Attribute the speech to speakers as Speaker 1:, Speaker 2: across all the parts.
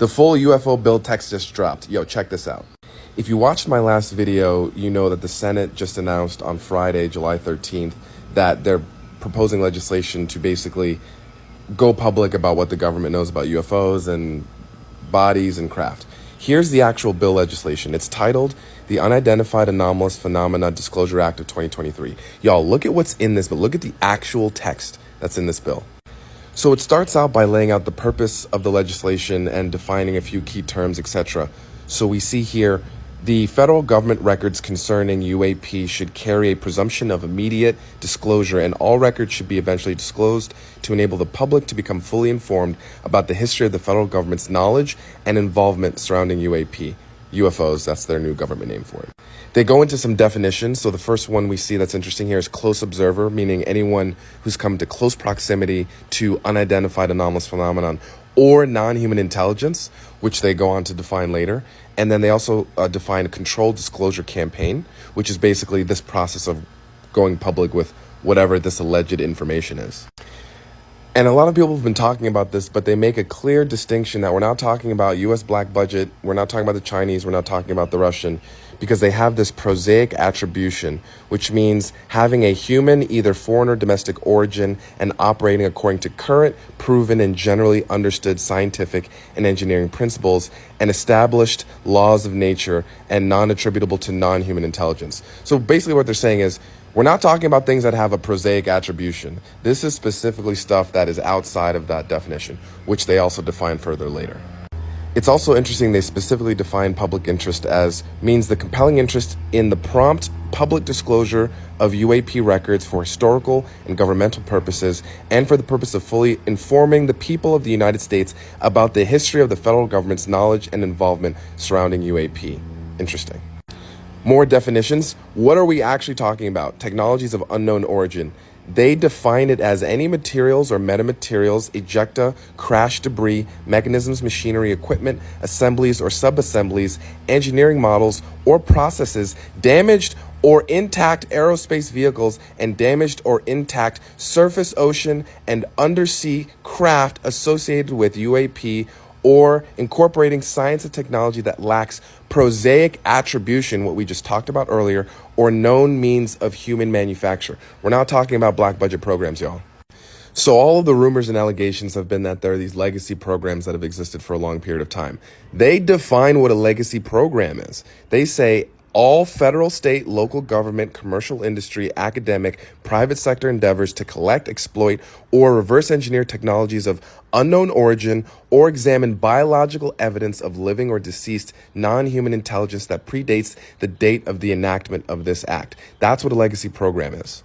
Speaker 1: The full UFO bill text just dropped. Yo, check this out. If you watched my last video, you know that the Senate just announced on Friday, July 13th, that they're proposing legislation to basically go public about what the government knows about UFOs and bodies and craft. Here's the actual bill legislation. It's titled the Unidentified Anomalous Phenomena Disclosure Act of 2023. Y'all, look at what's in this, but look at the actual text that's in this bill. So it starts out by laying out the purpose of the legislation and defining a few key terms, etc. So we see here, the federal government records concerning UAP should carry a presumption of immediate disclosure, and all records should be eventually disclosed to enable the public to become fully informed about the history of the federal government's knowledge and involvement surrounding UAP. UFOs, that's their new government name for it. They go into some definitions. So the first one we see that's interesting here is close observer, meaning anyone who's come to close proximity to unidentified anomalous phenomenon or non-human intelligence, which they go on to define later. And then they also define a controlled disclosure campaign, which is basically this process of going public with whatever this alleged information is. And a lot of people have been talking about this, but they make a clear distinction that we're not talking about U.S. black budget, we're not talking about the Chinese, we're not talking about the Russian, because they have this prosaic attribution, which means having a human, either foreign or domestic origin, and operating according to current, proven, and generally understood scientific and engineering principles and established laws of nature and non-attributable to non-human intelligence. So basically what they're saying is, we're not talking about things that have a prosaic attribution. This is specifically stuff that is outside of that definition, which they also define further later. It's also interesting they specifically define public interest as means the compelling interest in the prompt public disclosure of UAP records for historical and governmental purposes and for the purpose of fully informing the people of the United States about the history of the federal government's knowledge and involvement surrounding UAP. Interesting. More definitions. What are we actually talking about? Technologies of unknown origin. They define it as any materials or metamaterials, ejecta, crash debris, mechanisms, machinery, equipment, assemblies or subassemblies, engineering models or processes, damaged or intact aerospace vehicles, and damaged or intact surface, ocean, and undersea craft associated with UAP, or incorporating science and technology that lacks prosaic attribution, what we just talked about earlier, or known means of human manufacture. We're not talking about black budget programs, y'all. So all of the rumors and allegations have been that there are these legacy programs that have existed for a long period of time. They define what a legacy program is. They say all federal, state, local government, commercial industry, academic, private sector endeavors to collect, exploit, or reverse engineer technologies of unknown origin or examine biological evidence of living or deceased non-human intelligence that predates the date of the enactment of this act. That's what a legacy program is.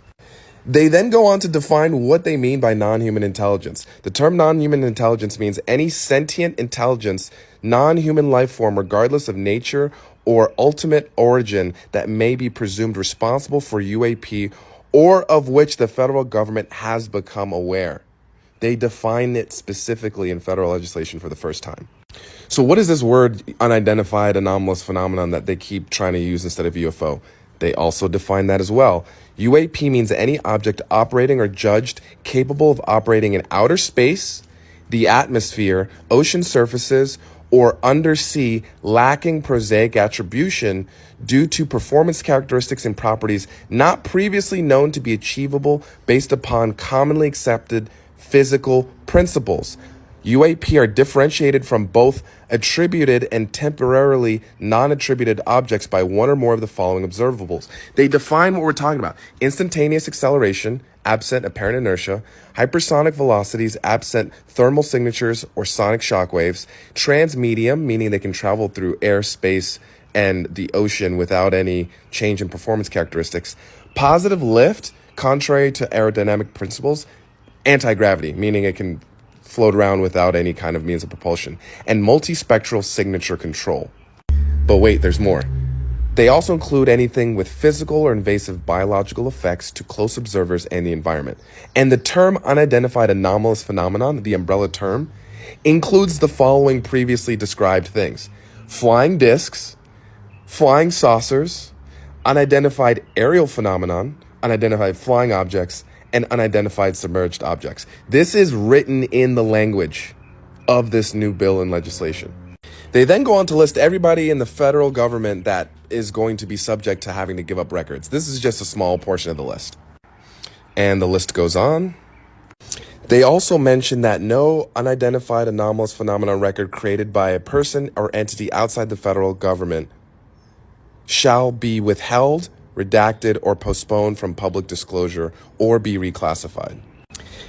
Speaker 1: They then go on to define what they mean by non-human intelligence. The term non-human intelligence means any sentient intelligence, non-human life form, regardless of nature or ultimate origin, that may be presumed responsible for UAP or of which the federal government has become aware. They define it specifically in federal legislation for the first time. So what is this word unidentified anomalous phenomenon that they keep trying to use instead of UFO? They also define that as well. UAP means any object operating or judged capable of operating in outer space, the atmosphere, ocean surfaces, or undersea, lacking prosaic attribution due to performance characteristics and properties not previously known to be achievable based upon commonly accepted physical principles. UAP are differentiated from both attributed and temporarily non-attributed objects by one or more of the following observables. They define what we're talking about: instantaneous acceleration, absent apparent inertia; hypersonic velocities, absent thermal signatures or sonic shock waves; transmedium, meaning they can travel through air, space, and the ocean without any change in performance characteristics; positive lift, contrary to aerodynamic principles; anti-gravity, meaning it can float around without any kind of means of propulsion; and multispectral signature control. But wait, there's more. They also include anything with physical or invasive biological effects to close observers and the environment. And the term unidentified anomalous phenomenon, the umbrella term, includes the following previously described things: flying discs, flying saucers, unidentified aerial phenomenon, unidentified flying objects, and unidentified submerged objects. This is written in the language of this new bill and legislation. They then go on to list everybody in the federal government that is going to be subject to having to give up records. This is just a small portion of the list. And the list goes on. They also mention that no unidentified anomalous phenomenon record created by a person or entity outside the federal government shall be withheld, redacted, or postponed from public disclosure or be reclassified.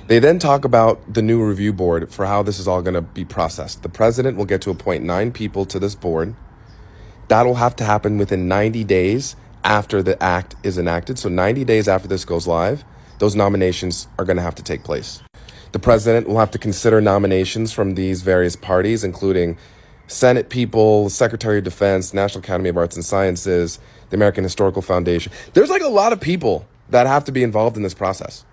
Speaker 1: They then talk about the new review board for how this is all going to be processed. The president will get to appoint 9 people to this board. That'll have to happen within 90 days after the act is enacted. So 90 days after this goes live, those nominations are going to have to take place. The president will have to consider nominations from these various parties, including Senate people, Secretary of Defense, National Academy of Arts and Sciences, the American Historical Foundation. There's like a lot of people that have to be involved in this process.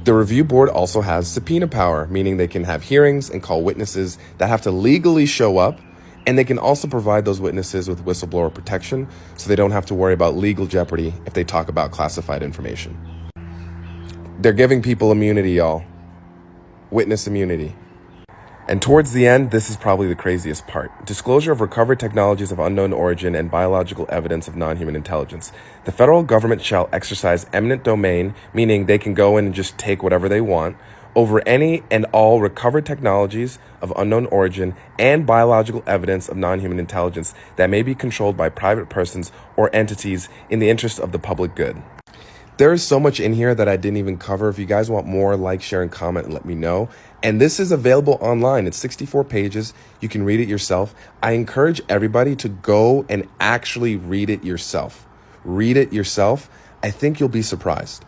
Speaker 1: The review board also has subpoena power, meaning they can have hearings and call witnesses that have to legally show up, and they can also provide those witnesses with whistleblower protection so they don't have to worry about legal jeopardy if they talk about classified information. They're giving people immunity, y'all. Witness immunity. And towards the end, this is probably the craziest part. Disclosure of recovered technologies of unknown origin and biological evidence of non-human intelligence. The federal government shall exercise eminent domain, meaning they can go in and just take whatever they want, over any and all recovered technologies of unknown origin and biological evidence of non-human intelligence that may be controlled by private persons or entities in the interest of the public good. There is so much in here that I didn't even cover. If you guys want more, like, share, and comment, and let me know. And this is available online. It's 64 pages. You can read it yourself. I encourage everybody to go and actually read it yourself. Read it yourself. I think you'll be surprised.